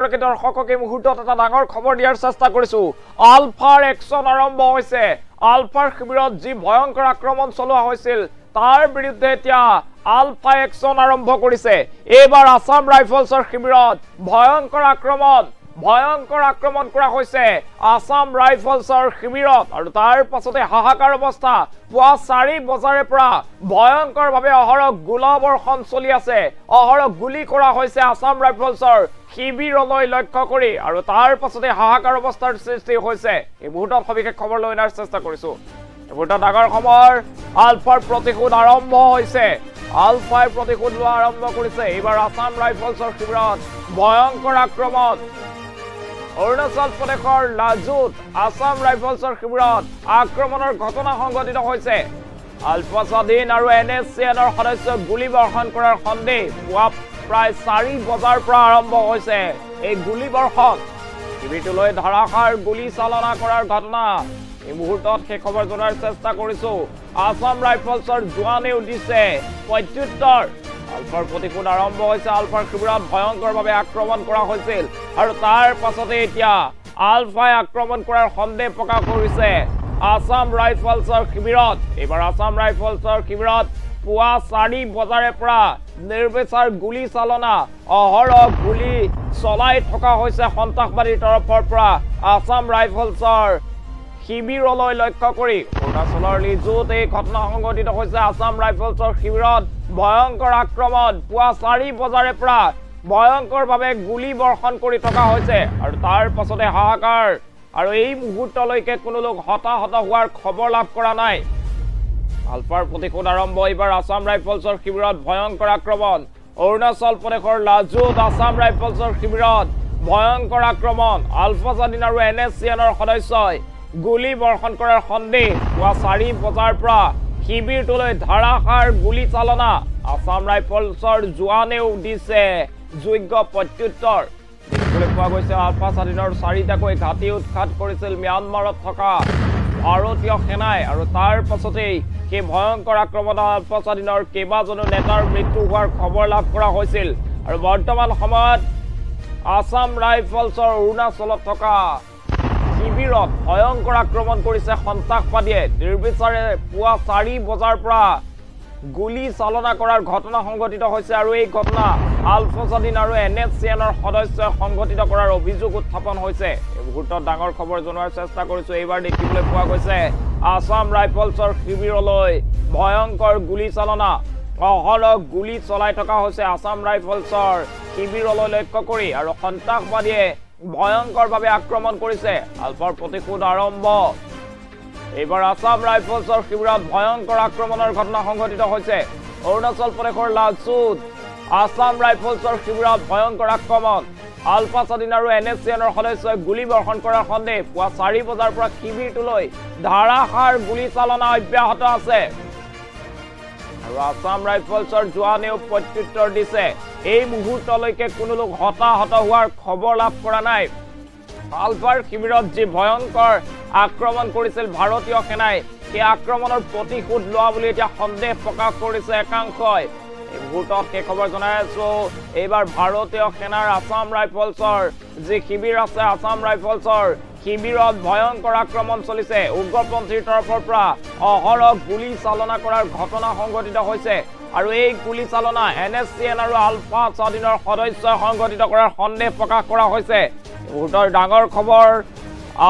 দৰ্শকক এই মুহূৰ্তত এটা ডাঙৰ খবৰ দিয়াৰ চেষ্টা কৰিছো আলফাৰ একচন আৰম্ভ হৈছে আলফাৰ শিবিৰত যি ভয়ংকৰ আক্ৰমণ চলোৱা হৈছিল তাৰ বিৰুদ্ধে এতিয়া আলফা একচন আৰম্ভ কৰিছে এইবাৰ আসাম ৰাইফলছৰ শিবিৰত ভয়ংকৰ আক্ৰমণ কৰা হৈছে আসাম ৰাইফলছৰ শিবিৰত আৰু তাৰ পাছতে হাহাকাৰ অৱস্থা পুৱা 4 বজাৰে পৰা ভয়ংকৰভাৱে অহৰক গোলাবৰ্ষণ চলি আছে অহৰক গুলি কৰা হৈছে আসাম ৰাইফলছৰ শিবিৰলৈ লক্ষ্য কৰি আৰু তাৰ পাছতে হাহাকাৰ অৱস্থাৰ সৃষ্টি হৈছে এই মুহূৰ্তত সবিশেষ খবৰ লৈ অনাৰ চেষ্টা কৰিছো এই মুহূৰ্তত ডাঙৰ খবৰ আলফাৰ প্ৰতিশোধ আৰম্ভ হৈছে আলফাই প্ৰতিশোধ লোৱা আৰম্ভ কৰিছে এইবাৰ আসাম ৰাইফলছৰ শিবিৰত ভয়ংকৰ আক্ৰমণ অৰুণাচল প্ৰদেশৰ লাজুত আসাম ৰাইফলছৰ শিবিৰত আক্ৰমণৰ ঘটনা সংঘটিত হৈছে আলফা স্বাধীন আৰু এনএছচিএনৰ সদস্যক গুলীবৰ্ষণ কৰাৰ সন্দেহ পুৱা প্ৰায় 4 বজাৰ পৰা আৰম্ভ হৈছে এই গুলীবৰ্ষণ শিবিৰটোলৈ ধাৰাসাৰ গুলী চালনা কৰাৰ ঘটনা এই মুহূৰ্তত সেই খবৰ জনাৰ চেষ্টা কৰিছো আসাম ৰাইফলছৰ জোৱানেও দিছে প্ৰত্যুত্তৰ আলফাৰ প্ৰতিশোধ আৰম্ভ হৈছে আলফাৰ শিবিৰত ভয়ংকৰভাৱে আক্ৰমণ কৰা হৈছিল আৰু তাৰ পাছতে এতিয়া আলফাই আক্ৰমণ কৰাৰ সন্দেহ প্ৰকাশ কৰিছে আসাম ৰাইফলছৰ শিবিৰত এইবাৰ আসাম ৰাইফলছৰ শিবিৰত পুৱা 4 বজাৰে পৰা নিৰ্বিচাৰ গুলী চালনা অহৰহ গুলী চলাই থকা হৈছে সন্ত্ৰাসবাদীৰ তৰফৰ পৰা আসাম ৰাইফলছৰ শিবিৰলৈ লক্ষ্য কৰি অৰুণাচলৰ লিজুত এই ঘটনা সংঘটিত হৈছে আসাম ৰাইফলছৰ শিবিৰত ভয়ংকৰ আক্ৰমণ পুৱা 4 বজাৰে পৰা ভয়ংকৰভাৱে গুলী বৰ্ষণ কৰি থকা হৈছে আৰু তাৰ পাছতে হাহাকাৰ আৰু এই মুহূৰ্তলৈকে কোনো লোক হতাহত হোৱাৰ খবৰ লাভ কৰা নাই আলফাৰ প্ৰতিশোধ আৰম্ভ এইবাৰ আসাম ৰাইফলছৰ শিবিৰত ভয়ংকৰ আক্ৰমণ অৰুণাচল প্ৰদেশৰ লাজুত আসাম ৰাইফলছৰ শিবিৰত ভয়ংকৰ আক্ৰমণ আলফা স্বাধীন আৰু এনএছচিএনৰ সদস্যই গুলী বৰ্ষণ কৰাৰ সন্দেহ পুৱা 4 বজাৰ পৰা শিবিৰটোলৈ ধাৰাসাৰ গুলী চালনা আসাম ৰাইফলছৰ জোৱানেও দিছে যোগ্য প্ৰত্যুত্তৰ দেখিবলৈ পোৱা গৈছে আলফা স্বাধীনৰ 4টাকৈ ঘাটি উৎখাত কৰিছিল ম্যানমাৰত থকা ভাৰতীয় সেনাই আৰু তাৰ পাছতেই সেই ভয়ংকৰ আক্ৰমণত আলফা স্বাধীনৰ কেইবাজনো নেতাৰ মৃত্যু হোৱাৰ খবৰ লাভ কৰা হৈছিল আৰু বৰ্তমান সময়ত আসাম ৰাইফলছৰ অৰুণাচলত থকা শিবিৰত ভয়ংকৰ আক্ৰমণ কৰিছে সন্ত্ৰাসবাদীয়ে নিৰ্বিচাৰে পুৱা 4 বজাৰ পৰা গুলী চালনা কৰাৰ ঘটনা সংঘটিত হৈছে আৰু এই ঘটনা আলফা স্বাধীন আৰু এনএছচিএনৰ সদস্যই সংঘটিত কৰাৰ অভিযোগ উত্থাপন হৈছে এই মুহূৰ্তত ডাঙৰ খবৰ জনোৱাৰ চেষ্টা কৰিছো এইবাৰ দেখিবলৈ পোৱা গৈছে আসাম ৰাইফলছৰ শিবিৰলৈ ভয়ংকৰ গুলী চালনা অহৰহ গুলী চলাই থকা হৈছে আসাম ৰাইফলছৰ শিবিৰলৈ লক্ষ্য কৰি আৰু সন্ত্ৰাসবাদীয়ে ভয়ংকৰভাৱে আক্ৰমণ কৰিছে আলফাৰ প্ৰতিশোধ আৰম্ভ এইবাৰ আসাম ৰাইফলছৰ শিবিৰত ভয়ংকৰ আক্ৰমণৰ ঘটনা সংঘটিত হৈছে অৰুণাচল প্ৰদেশৰ লাজুত আসাম ৰাইফলছৰ শিবিৰত ভয়ংকৰ আক্ৰমণ আলফা স্বাধীন আৰু এনএছচিএনৰ সদস্যই গুলী বৰ্ষণ কৰাৰ সন্দেহ পুৱা 4 বজাৰ পৰা শিবিৰটোলৈ ধাৰাসাৰ গুলী চালনা অব্যাহত আছে আৰু আসাম ৰাইফলছৰ জোৱানেও প্ৰত্যুত্তৰ দিছে এই মুহূৰ্তলৈকে কোনো লোক হতাহত হোৱাৰ খবৰ লাভ কৰা নাই আলফাৰ শিবিৰত যি ভয়ংকৰ আক্ৰমণ কৰিছিল ভাৰতীয় সেনাই সেই আক্ৰমণৰ প্ৰতিশোধ লোৱা বুলি এতিয়া সন্দেহ প্ৰকাশ কৰিছে একাংশই এই মুহূৰ্তত সেই খবৰ জনাই আছো এইবাৰ ভাৰতীয় সেনাৰ আসাম ৰাইফলছৰ যি শিবিৰ আছে আসাম ৰাইফলছৰ শিবিৰত ভয়ংকৰ আক্ৰমণ চলিছে উগ্ৰপন্থীৰ তৰফৰ পৰা অহৰহ গুলী চালনা কৰাৰ ঘটনা সংঘটিত হৈছে আৰু এই গুলী চালনা এনএছচিএন আৰু আলফা স্বাধীনৰ সদস্যই সংঘটিত কৰাৰ সন্দেহ প্ৰকাশ কৰা হৈছে মুহূৰ্তৰ ডাঙৰ খবৰ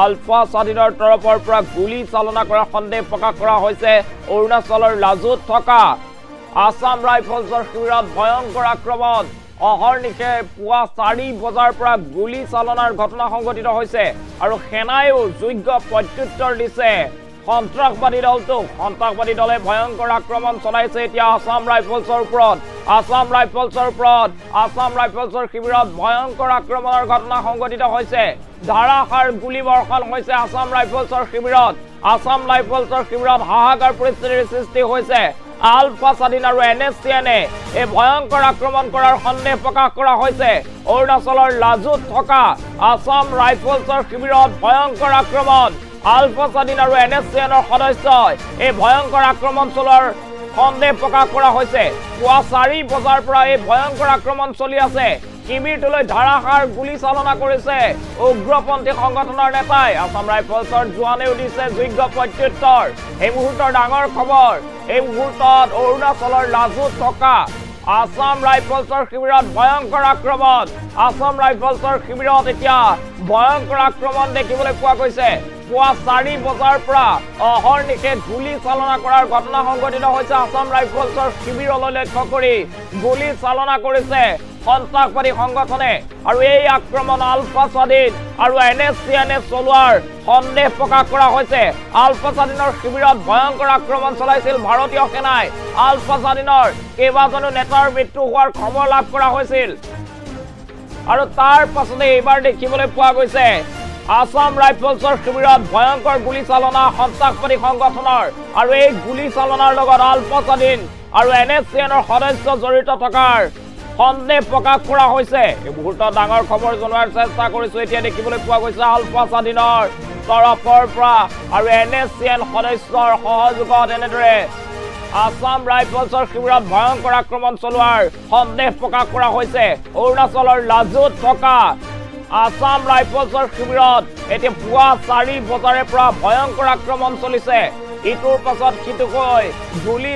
আলফা স্বাধীনৰ তৰফৰ পৰা গুলী চালনা কৰাৰ সন্দেহ প্ৰকাশ কৰা হৈছে অৰুণাচলৰ লাজুত থকা আসাম ৰাইফলছৰ শিবিৰত ভয়ংকৰ আক্ৰমণ অহৰ্নিশে পুৱা 4 বজাৰ পৰা গুলী চালনাৰ ঘটনা সংঘটিত হৈছে আৰু সেনাইও যোগ্য প্ৰত্যুত্তৰ দিছে সন্ত্ৰাসবাদী দলে ভয়ংকৰ আক্ৰমণ চলাইছে এতিয়া আসাম ৰাইফলছৰ ওপৰত আসাম ৰাইফলছৰ শিবিৰত ভয়ংকৰ আক্ৰমণৰ ঘটনা সংঘটিত হৈছে ধাৰাসাৰ গুলী বৰ্ষণ হৈছে আসাম ৰাইফলছৰ শিবিৰত হাহাকাৰ পৰিস্থিতিৰ সৃষ্টি হৈছে আলফা স্বাধীন আৰু এনএছচিএনে এই ভয়ংকৰ আক্ৰমণ কৰাৰ সন্দেহ প্ৰকাশ কৰা হৈছে অৰুণাচলৰ লাজুত থকা আসাম ৰাইফলছৰ শিবিৰত ভয়ংকৰ আক্ৰমণ আলফা স্বাধীন আৰু এনএছচিএনৰ সদস্যই এই ভয়ংকৰ আক্ৰমণ চলোৱাৰ সন্দেহ প্ৰকাশ কৰা হৈছে পুৱা 4 বজাৰ পৰা এই ভয়ংকৰ আক্ৰমণ চলি আছে শিবিৰটোলৈ ধাৰাসাৰ গুলী চালনা কৰিছে উগ্ৰপন্থী সংগঠনৰ নেতাই আসাম ৰাইফলছৰ জোৱানেও দিছে যোগ্য প্ৰত্যুত্তৰ এই মুহূৰ্তৰ ডাঙৰ খবৰ এই মুহূৰ্তত অৰুণাচলৰ লাজুত থকা আসাম ৰাইফলছৰ শিবিৰত ভয়ংকৰ আক্ৰমণ আসাম ৰাইফলছৰ শিবিৰত এতিয়া ভয়ংকৰ আক্ৰমণ দেখিবলৈ পোৱা গৈছে পুৱা 4 বজাৰ পৰা অহৰ্নিশে গুলী চালনা কৰাৰ ঘটনা সংঘটিত হৈছে আসাম ৰাইফলছৰ শিবিৰলৈ লক্ষ্য কৰি গুলী চালনা কৰিছে সন্ত্ৰাসবাদী সংগঠনে আৰু এই আক্ৰমণ আলফা স্বাধীন আৰু NSCNS চলোৱাৰ সন্দেহ প্ৰকাশ কৰা হৈছে আলফা স্বাধীনৰ শিবিৰত ভয়ংকৰ আক্ৰমণ চলাইছিল ভাৰতীয় সেনাই আলফা স্বাধীনৰ কেইবাজনো নেতাৰ মৃত্যু হোৱাৰ খবৰ লাভ কৰা হৈছিল আৰু তাৰ পাছতে এইবাৰ দেখিবলৈ পোৱা গৈছে আসাম ৰাইফলছৰ শিবিৰত ভয়ংকৰ গুলী চালনা সন্ত্ৰাসবাদী সংগঠনৰ আৰু এই গুলী চালনাৰ লগত আলফা স্বাধীন আৰু NSCNৰ সদস্য জড়িত থকাৰ সন্দেহ প্ৰকাশ কৰা হৈছে এই মুহূৰ্তত ডাঙৰ খবৰ জনোৱাৰ চেষ্টা কৰিছো এতিয়া দেখিবলৈ পোৱা গৈছে আলফা স্বাধীনৰ তৰফৰ পৰা আৰু NSCN সদস্যৰ সহযোগত এনেদৰে আসাম ৰাইফলছৰ শিবিৰত ভয়ংকৰ আক্ৰমণ চলোৱাৰ সন্দেহ প্ৰকাশ কৰা হৈছে অৰুণাচলৰ লাজুত থকা আসাম ৰাইফলছৰ শিবিৰত এতিয়া পুৱা 4 বজাৰে পৰা ভয়ংকৰ আক্ৰমণ চলিছে ইটোৰ পাছত সিটোকৈ গুলী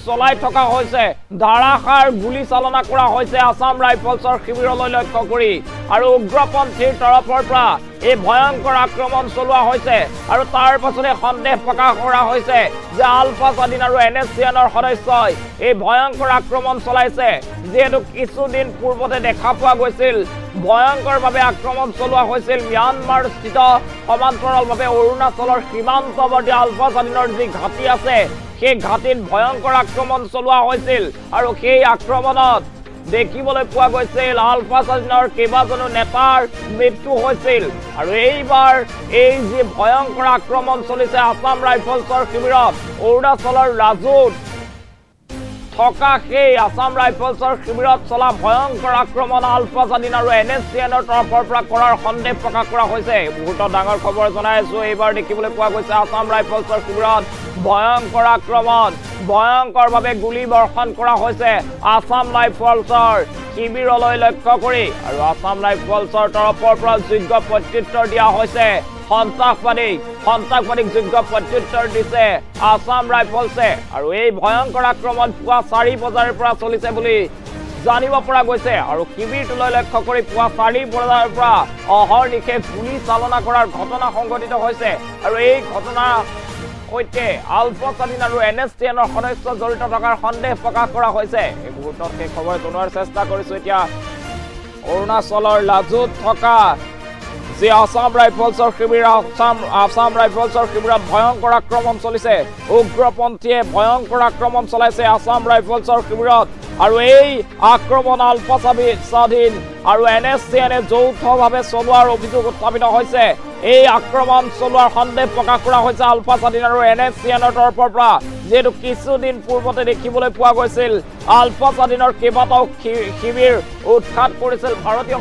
চলাই থকা হৈছে ধাৰাসাৰ গুলী চালনা কৰা হৈছে আসাম ৰাইফলছৰ শিবিৰলৈ লক্ষ্য কৰি আৰু উগ্ৰপন্থীৰ তৰফৰ পৰা এই ভয়ংকৰ আক্ৰমণ চলোৱা হৈছে আৰু তাৰ পাছতে সন্দেহ প্ৰকাশ কৰা হৈছে যে আলফা স্বাধীন আৰু NSCNৰ সদস্যই এই ভয়ংকৰ আক্ৰমণ চলাইছে যেহেতু কিছুদিন পূৰ্বতে দেখা পোৱা গৈছিল ভয়ংকৰভাৱে আক্ৰমণ চলোৱা হৈছিল ম্যানমাৰ স্থিত সমান্তৰালভাৱে অৰুণাচলৰ সীমান্তৱৰ্তী আলফা স্বাধীনৰ যি ঘাটি আছে সেই ঘাটিত ভয়ংকৰ আক্ৰমণ চলোৱা হৈছিল আৰু সেই আক্ৰমণত দেখিবলৈ পোৱা গৈছিল আলফা স্বাধীনৰ কেইবাজনো নেতাৰ মৃত্যু হৈছিল আৰু এইবাৰ এই যি ভয়ংকৰ আক্ৰমণ চলিছে আসাম ৰাইফলছৰ শিবিৰত অৰুণাচলৰ লাজুত থকা সেই আসাম ৰাইফলছৰ শিবিৰত চলা ভয়ংকৰ আক্ৰমণ আলফা স্বাধীন আৰু NSCNৰ তৰফৰ পৰা কৰাৰ সন্দেহ প্ৰকাশ কৰা হৈছে মুহূৰ্তত ডাঙৰ খবৰ জনাই আছো এইবাৰ দেখিবলৈ পোৱা গৈছে আসাম ৰাইফলছৰ শিবিৰত ভয়ংকৰ আক্ৰমণ ভয়ংকৰভাৱে গুলী বৰ্ষণ কৰা হৈছে আসাম ৰাইফলছৰ শিবিৰলৈ লক্ষ্য কৰি আৰু আসাম ৰাইফলছৰ তৰফৰ পৰা যোগ্য প্ৰত্যুত্তৰ দিয়া হৈছে সন্ত্ৰাসবাদীক যোগ্য প্ৰত্যুত্তৰ দিছে আসাম ৰাইফলছে আৰু এই ভয়ংকৰ আক্ৰমণ পুৱা 4 বজাৰ পৰা চলিছে বুলি জানিব পৰা গৈছে আৰু শিবিৰটোলৈ লক্ষ্য কৰি পুৱা 4 বজাৰ পৰা অহৰ্নিশে গুলী চালনা কৰাৰ ঘটনা সংঘটিত হৈছে আৰু এই ঘটনা সৈতে আলফা স্বাধীন আৰু NSCNৰ সদস্য জড়িত থকাৰ সন্দেহ প্ৰকাশ কৰা হৈছে এই মুহূৰ্তত সেই খবৰ জনোৱাৰ চেষ্টা কৰিছো এতিয়া অৰুণাচলৰ লাজুত থকা যে আসাম ৰাইফলছৰ শিবিৰত ভয়ংকৰ আক্ৰমণ চলিছে উগ্ৰপন্থীয়ে ভয়ংকৰ আক্ৰমণ চলাইছে আসাম ৰাইফলছৰ শিবিৰত আৰু এই আক্ৰমণ আলফা স্বাধীন আৰু NSCNে যৌথভাৱে চলোৱাৰ অভিযোগ উত্থাপিত হৈছে এই আক্ৰমণ চলোৱাৰ সন্দেহ প্ৰকাশ কৰা হৈছে আলফা স্বাধীন আৰু NSCNৰ তৰফৰ পৰা যেহেতু কিছুদিন পূৰ্বতে দেখিবলৈ পোৱা গৈছিল আলফা স্বাধীনৰ কেইবাটাও শিবিৰ উৎখাত কৰিছিল ভাৰতীয়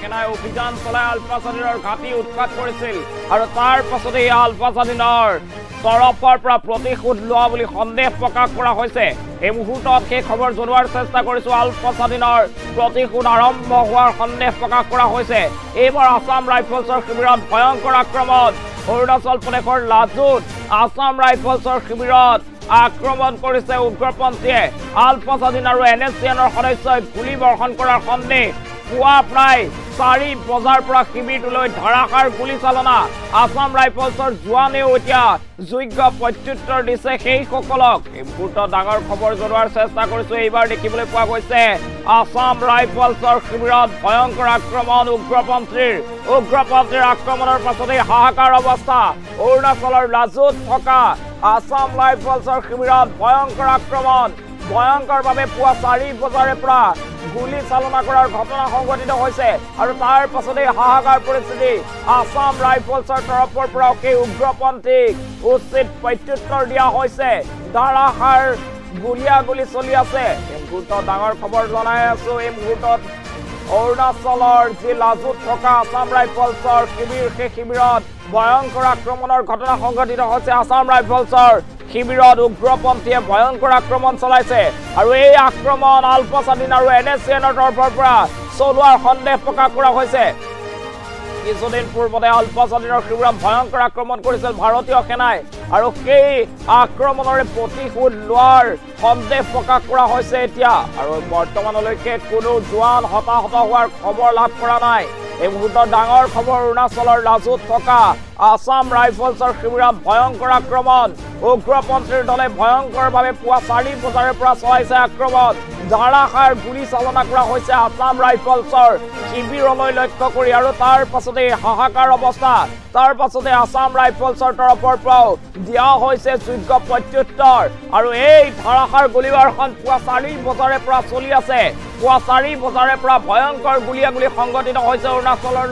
সেনাই অভিযান চলাই আলফা স্বাধীনৰ ঘাটি উৎখাত কৰিছিল আৰু তাৰ পাছতে এই আলফা স্বাধীনৰ তৰফৰ পৰা প্ৰতিশোধ লোৱা বুলি সন্দেহ প্ৰকাশ কৰা হৈছে এই মুহূৰ্তত সেই খবৰ জনোৱাৰ চেষ্টা কৰিছো আলফা স্বাধীনৰ প্ৰতিশোধ আৰম্ভ হোৱাৰ সন্দেহ প্ৰকাশ কৰা হৈছে এইবাৰ আসাম ৰাইফলছৰ শিবিৰত ভয়ংকৰ আক্ৰমণ অৰুণাচল প্ৰদেশৰ লাজুত আসাম ৰাইফলছৰ শিবিৰত আক্ৰমণ কৰিছে উগ্ৰপন্থীয়ে আলফা স্বাধীন আৰু NSCNৰ সদস্যই গুলী বৰ্ষণ কৰাৰ সন্দেহ পুৱা প্ৰায় 4 বজাৰ পৰা শিবিৰটোলৈ ধাৰাসাৰ গুলী চালনা আসাম ৰাইফলছৰ জোৱানেও এতিয়া যোগ্য প্ৰত্যুত্তৰ দিছে সেইসকলক এই মুহূৰ্তত ডাঙৰ খবৰ জনোৱাৰ চেষ্টা কৰিছো এইবাৰ দেখিবলৈ পোৱা গৈছে আসাম ৰাইফলছৰ শিবিৰত ভয়ংকৰ আক্ৰমণ উগ্ৰপন্থীৰ আক্ৰমণৰ পাছতে হাহাকাৰ অৱস্থা অৰুণাচলৰ লাজুত থকা আসাম ৰাইফলছৰ শিবিৰত ভয়ংকৰ আক্ৰমণ ভয়ংকৰভাৱে পুৱা 4 বজাৰে পৰা গুলী চালনা কৰাৰ ঘটনা সংঘটিত হৈছে আৰু তাৰ পাছতে হাহাকাৰ পৰিস্থিতি আসাম ৰাইফলছৰ তৰফৰ পৰা সেই উগ্ৰপন্থীক উচিত প্ৰত্যুত্তৰ দিয়া হৈছে ধাৰাসাৰ গুলীয়াগুলী চলি আছে এই মুহূৰ্তত ডাঙৰ খবৰ জনাই আছো এই মুহূৰ্তত অৰুণাচলৰ যি লাজুত থকা আসাম ৰাইফলছৰ শিবিৰ সেই শিবিৰত ভয়ংকৰ আক্ৰমণৰ ঘটনা সংঘটিত হৈছে আসাম ৰাইফলছৰ শিবিৰত উগ্ৰপন্থীয়ে ভয়ংকৰ আক্ৰমণ চলাইছে আৰু এই আক্ৰমণ আলফা স্বাধীন আৰু NSCNৰ তৰফৰ পৰা চলোৱাৰ সন্দেহ প্ৰকাশ কৰা হৈছে কিছুদিন পূৰ্বতে আলফা স্বাধীনৰ শিবিৰত ভয়ংকৰ আক্ৰমণ কৰিছিল ভাৰতীয় সেনাই আৰু সেই আক্ৰমণৰে প্ৰতিশোধ লোৱাৰ সন্দেহ প্ৰকাশ কৰা হৈছে এতিয়া আৰু বৰ্তমানলৈকে কোনো জোৱান হতাহত হোৱাৰ খবৰ লাভ কৰা নাই এই মুহূৰ্তত ডাঙৰ খবৰ অৰুণাচলৰ লাজুত থকা আসাম ৰাইফলছৰ শিবিৰত ভয়ংকৰ আক্ৰমণ উগ্ৰপন্থীৰ দলে ভয়ংকৰভাৱে পুৱা 4 বজাৰে পৰা চলাইছে আক্ৰমণ ধাৰাসাৰ গুলী চালনা কৰা হৈছে আসাম ৰাইফলছৰ শিবিৰলৈ লক্ষ্য কৰি আৰু তাৰ পাছতে হাহাকাৰ অৱস্থা তাৰ পাছতে আসাম ৰাইফলছৰ তৰফৰ পৰাও দিয়া হৈছে যোগ্য প্ৰত্যুত্তৰ আৰু এই ধাৰাসাৰ গুলীবাৰখন পুৱা 4 বজাৰে পৰা চলি আছে পুৱা 4 বজাৰে পৰা ভয়ংকৰ গুলীয়াগুলী সংঘটিত হৈছে অৰুণাচলৰ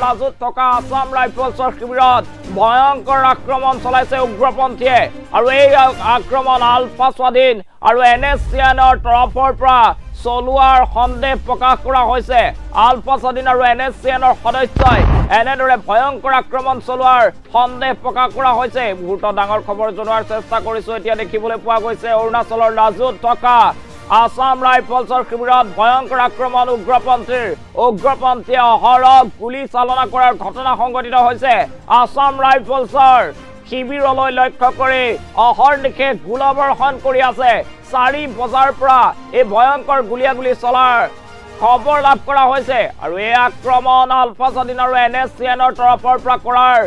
লাজুত থকা আসাম ৰাইফলছৰ শিবিৰত ভয়ংকৰ আক্ৰমণ চলাইছে উগ্ৰপন্থীয়ে আৰু এই আক্ৰমণ আলফা স্বাধীন আৰু NSCNৰ তৰফৰ পৰা চলোৱাৰ সন্দেহ প্ৰকাশ কৰা হৈছে আলফা স্বাধীন আৰু NSCNৰ সদস্যই এনেদৰে ভয়ংকৰ আক্ৰমণ চলোৱাৰ সন্দেহ প্ৰকাশ কৰা হৈছে মুহূৰ্তত ডাঙৰ খবৰ জনোৱাৰ চেষ্টা কৰিছো এতিয়া দেখিবলৈ পোৱা গৈছে অৰুণাচলৰ লাজুত থকা আসাম ৰাইফলছৰ শিবিৰত ভয়ংকৰ আক্ৰমণ উগ্ৰপন্থীয়ে অহৰহ গুলী চালনা কৰাৰ ঘটনা সংঘটিত হৈছে আসাম ৰাইফলছৰ শিবিৰলৈ লক্ষ্য কৰি অহৰ্নিশে গোলাবৰ্ষণ কৰি আছে 4 বজাৰ পৰা এই ভয়ংকৰ গুলীয়াগুলী চলাৰ খবৰ লাভ কৰা হৈছে আৰু এই আক্ৰমণ আলফা স্বাধীন আৰু NSCNৰ তৰফৰ পৰা কৰাৰ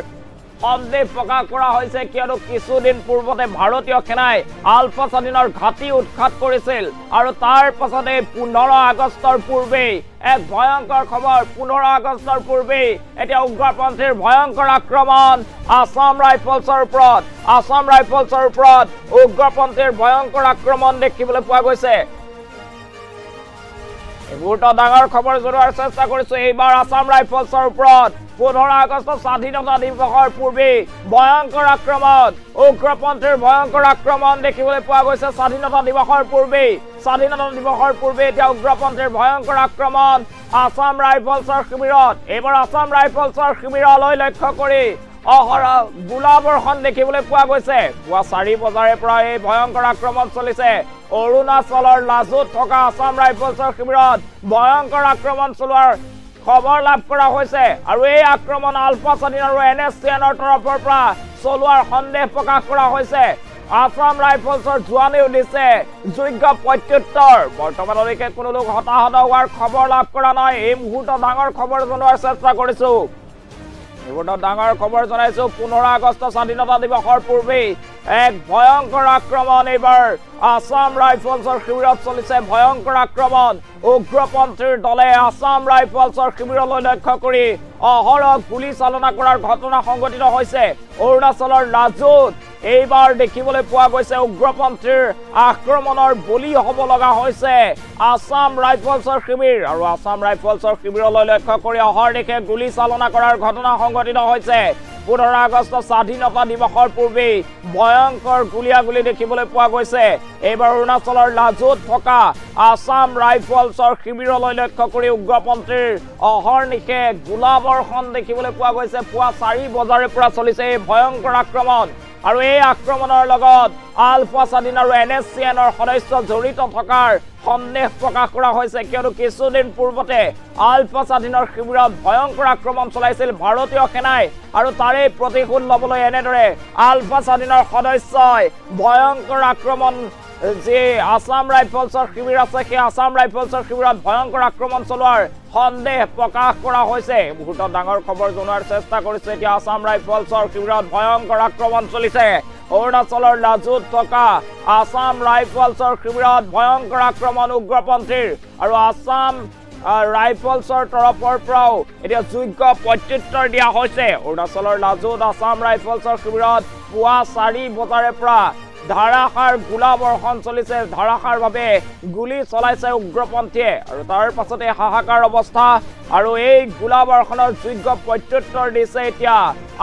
সন্দেহ প্ৰকাশ কৰা হৈছে কিয়নো কিছুদিন পূৰ্বতে ভাৰতীয় সেনাই আলফা স্বাধীনৰ ঘাটি উৎখাত কৰিছিল আৰু তাৰ পাছতে 15 আগষ্টৰ পূৰ্বেই এক ভয়ংকৰ খবৰ 15 আগষ্টৰ পূৰ্বেই এতিয়া উগ্ৰপন্থীৰ ভয়ংকৰ আক্ৰমণ আসাম ৰাইফলছৰ ওপৰত উগ্ৰপন্থীৰ ভয়ংকৰ আক্ৰমণ দেখিবলৈ পোৱা গৈছে মুহূৰ্তত ডাঙৰ খবৰ জনোৱাৰ চেষ্টা কৰিছো এইবাৰ আসাম ৰাইফলছৰ ওপৰত 15 আগষ্ট স্বাধীনতা দিৱসৰ পূৰ্বে ভয়ংকৰ আক্ৰমণ উগ্ৰপন্থীৰ ভয়ংকৰ আক্ৰমণ দেখিবলৈ পোৱা গৈছে স্বাধীনতা দিৱসৰ পূৰ্বে এতিয়া উগ্ৰপন্থীৰ ভয়ংকৰ আক্ৰমণ আসাম ৰাইফলছৰ শিবিৰত এইবাৰ আসাম ৰাইফলছৰ শিবিৰলৈ লক্ষ্য কৰি অহৰহ গোলাবৰ্ষণ দেখিবলৈ পোৱা গৈছে পুৱা 4 বজাৰে পৰা এই ভয়ংকৰ আক্ৰমণ চলিছে অৰুণাচলৰ লাজুত থকা আসাম ৰাইফলছৰ শিবিৰত ভয়ংকৰ আক্ৰমণ চলোৱাৰ খবৰ লাভ কৰা হৈছে আৰু এই আক্ৰমণ আলফা স্বাধীন আৰু NSCNৰ তৰফৰ পৰা চলোৱাৰ সন্দেহ প্ৰকাশ কৰা হৈছে আসাম ৰাইফলছৰ জোৱানেও দিছে যোগ্য প্ৰত্যুত্তৰ বৰ্তমানলৈকে কোনো লোক হতাহত হোৱাৰ খবৰ লাভ কৰা নাই এই মুহূৰ্তত ডাঙৰ খবৰ জনোৱাৰ চেষ্টা কৰিছো এইবাৰ ডাঙৰ খবৰ জনাইছো 15 আগষ্ট স্বাধীনতা দিৱসৰ পূৰ্বে এক ভয়ংকৰ আক্ৰমণ এইবাৰ আসাম ৰাইফলছৰ শিবিৰত চলিছে ভয়ংকৰ আক্ৰমণ উগ্ৰপন্থীৰ দলে আসাম ৰাইফলছৰ শিবিৰলৈ লক্ষ্য কৰি অহৰহ গুলী চালনা কৰাৰ ঘটনা সংঘটিত হৈছে অৰুণাচলৰ লাজুত এইবাৰ দেখিবলৈ পোৱা গৈছে উগ্ৰপন্থীৰ আক্ৰমণৰ বলি হ'ব লগা হৈছে আসাম ৰাইফলছৰ শিবিৰ আৰু আসাম ৰাইফলছৰ শিবিৰলৈ লক্ষ্য কৰি অহৰ্নিশে গুলী চালনা কৰাৰ ঘটনা সংঘটিত হৈছে 15 আগষ্ট স্বাধীনতা দিৱসৰ পূৰ্বে ভয়ংকৰ গুলীয়াগুলী দেখিবলৈ পোৱা গৈছে এইবাৰ অৰুণাচলৰ লাজুত থকা আসাম ৰাইফলছৰ শিবিৰলৈ লক্ষ্য কৰি উগ্ৰপন্থীৰ অহৰ্নিশে গোলাবৰ্ষণ দেখিবলৈ পোৱা গৈছে পুৱা 4 বজাৰে পৰা চলিছে এই ভয়ংকৰ আক্ৰমণ আৰু এই আক্ৰমণৰ লগত আলফা স্বাধীন আৰু NSCNৰ সদস্য জড়িত থকাৰ সন্দেহ প্ৰকাশ কৰা হৈছে কিয়নো কিছুদিন পূৰ্বতে আলফা স্বাধীনৰ শিবিৰত ভয়ংকৰ আক্ৰমণ চলাইছিল ভাৰতীয় সেনাই আৰু তাৰে প্ৰতিশোধ ল'বলৈ এনেদৰে আলফা স্বাধীনৰ সদস্যই ভয়ংকৰ আক্ৰমণ যে আসাম ৰাইফলছৰ শিবিৰ আছে সেই আসাম ৰাইফলছৰ শিবিৰত ভয়ংকৰ আক্ৰমণ চলোৱাৰ সন্দেহ প্ৰকাশ কৰা হৈছে মুহূৰ্তত ডাঙৰ খবৰ জনোৱাৰ চেষ্টা কৰিছে এতিয়া আসাম ৰাইফলছৰ শিবিৰত ভয়ংকৰ আক্ৰমণ চলিছে অৰুণাচলৰ লাজুত থকা আসাম ৰাইফলছৰ শিবিৰত ভয়ংকৰ আক্ৰমণ উগ্ৰপন্থীৰ আৰু আসাম ৰাইফলছৰ তৰফৰ পৰাও এতিয়া যোগ্য প্ৰত্যুত্তৰ দিয়া হৈছে অৰুণাচলৰ লাজুত আসাম ৰাইফলছৰ শিবিৰত পুৱা 4 বজাৰে পৰা ধাৰাসাৰ গোলাবৰ্ষণ চলিছে ধাৰাসাৰভাৱে গুলী চলাইছে উগ্ৰপন্থীয়ে আৰু তাৰ পাছতে হাহাকাৰ অৱস্থা আৰু এই গোলাবৰ্ষণৰ যোগ্য প্ৰত্যুত্তৰ দিছে এতিয়া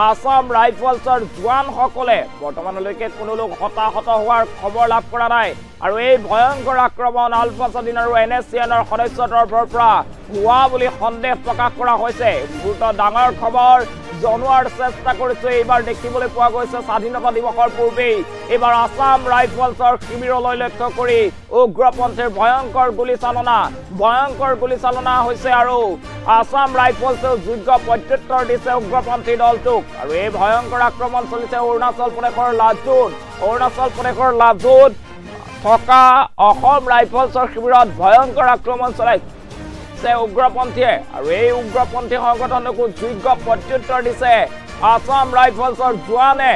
আসাম ৰাইফলছৰ জোৱানসকলে বৰ্তমানলৈকে কোনো লোক হতাহত হোৱাৰ খবৰ লাভ কৰা নাই আৰু এই ভয়ংকৰ আক্ৰমণ আলফা স্বাধীন আৰু NSCNৰ সদস্যৰ তৰফৰ পৰা হোৱা বুলি সন্দেহ প্ৰকাশ কৰা হৈছে মুহূৰ্তত ডাঙৰ খবৰ জনোৱাৰ চেষ্টা কৰিছে। এইবাৰ দেখিবলৈ পোৱা গৈছে স্বাধীনতা দিৱসৰ পূৰ্বেই এইবাৰ আছাম ৰাইফলছৰ শিবিৰলৈ লক্ষ্য কৰি উগ্ৰপন্থীৰ ভয়ংকৰ গুলীচালনা হৈছে আৰু আছাম ৰাইফলছেও যোগ্য প্ৰত্যুত্তৰ দিছে উগ্ৰপন্থী দলটোক। আৰু এই ভয়ংকৰ আক্ৰমণ চলিছে অৰুণাচল প্ৰদেশৰ লাজোত থকা অসম ৰাইফলছৰ শিবিৰত ভয়ংকৰ আক্ৰমণ চলাইছে উগ্ৰপন্থীয়ে। আৰু এই উগ্ৰপন্থী সংগঠনকো যোগ্য প্ৰত্যুত্তৰ দিছে আছাম ৰাইফলছৰ জোৱানে।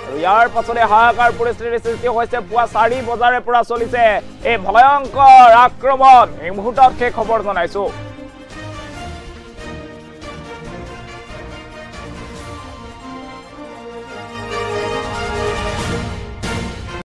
আৰু ইয়াৰ পাছতে হাহাকাৰ পৰিস্থিতিৰ সৃষ্টি হৈছে। পুৱা 4 বজাৰে পৰা চলিছে এই ভয়ংকৰ আক্ৰমণ। এই মুহূৰ্তত সেই খবৰ জনাইছো।